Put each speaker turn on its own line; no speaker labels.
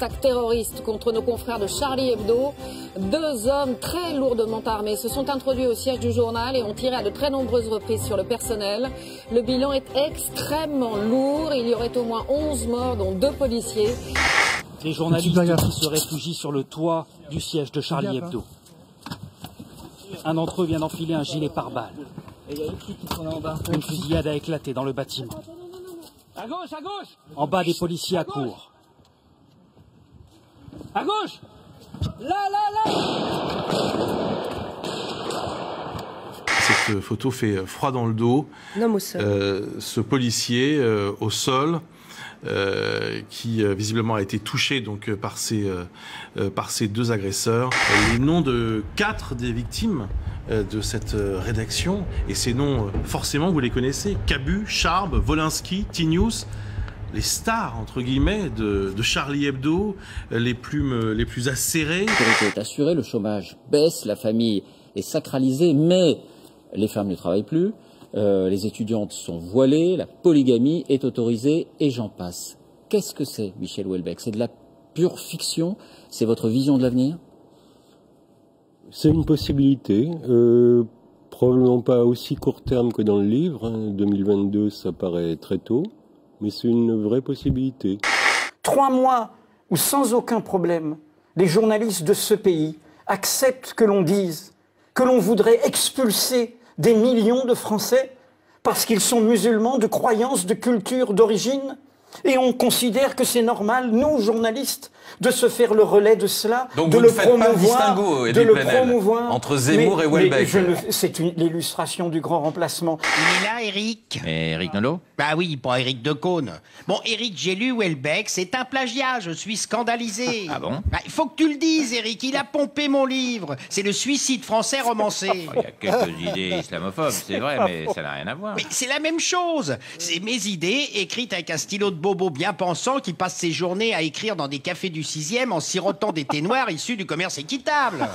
attaque terroriste contre nos confrères de Charlie Hebdo. 2 hommes très lourdement armés se sont introduits au siège du journal et ont tiré à de très nombreuses reprises sur le personnel. Le bilan est extrêmement lourd. Il y aurait au moins 11 morts, dont 2 policiers.
Les journalistes qui se réfugient sur le toit du siège de Charlie Hebdo. Un d'entre eux vient d'enfiler un gilet pare-balles. Une fusillade a éclaté dans le bâtiment. À gauche, à gauche! En bas, des policiers accourent. À gauche! Là!
Cette photo fait froid dans le dos.
Un homme au sol.
Ce policier au sol, qui visiblement a été touché donc par ces 2 agresseurs. Les noms de 4 des victimes de cette rédaction, et ces noms forcément vous les connaissez: Cabu, Charb, Wolinski, Tinius, les stars entre guillemets de Charlie Hebdo, les plus acérées.
La sécurité est assurée, le chômage baisse, la famille est sacralisée, mais les femmes ne travaillent plus. Les étudiantes sont voilées, la polygamie est autorisée et j'en passe. Qu'est-ce que c'est, Michel Houellebecq? C'est de la pure fiction? C'est votre vision de l'avenir?
C'est une possibilité, probablement pas aussi court terme que dans le livre. 2022, ça paraît très tôt, mais c'est une vraie possibilité.
3 mois où, sans aucun problème, les journalistes de ce pays acceptent que l'on dise que l'on voudrait expulser des millions de Français parce qu'ils sont musulmans, de croyance, de culture, d'origine. Et on considère que c'est normal, nous, journalistes, de se faire le relais de cela,
donc
de
vous
le
ne faites pas le distinguo,
de le
Plenel,
promouvoir.
entre Zemmour et Houellebecq.
C'est l'illustration du grand remplacement.
Il est là, Eric.
Eric Nolot?
Bah oui, pas Eric Decaune. Bon, Eric, j'ai lu Houellebecq, c'est un plagiat, je suis scandalisé.
Ah bon?
Bah, il faut que tu le dises, Eric, il a pompé mon livre. C'est le suicide français romancé.
Il y a quelques idées islamophobes, c'est vrai, mais ça n'a rien à voir.
Mais c'est la même chose. C'est mes idées, écrites avec un stylo de bobo bien pensant qui passe ses journées à écrire dans des cafés du 6e en sirotant des thés noirs issus du commerce équitable.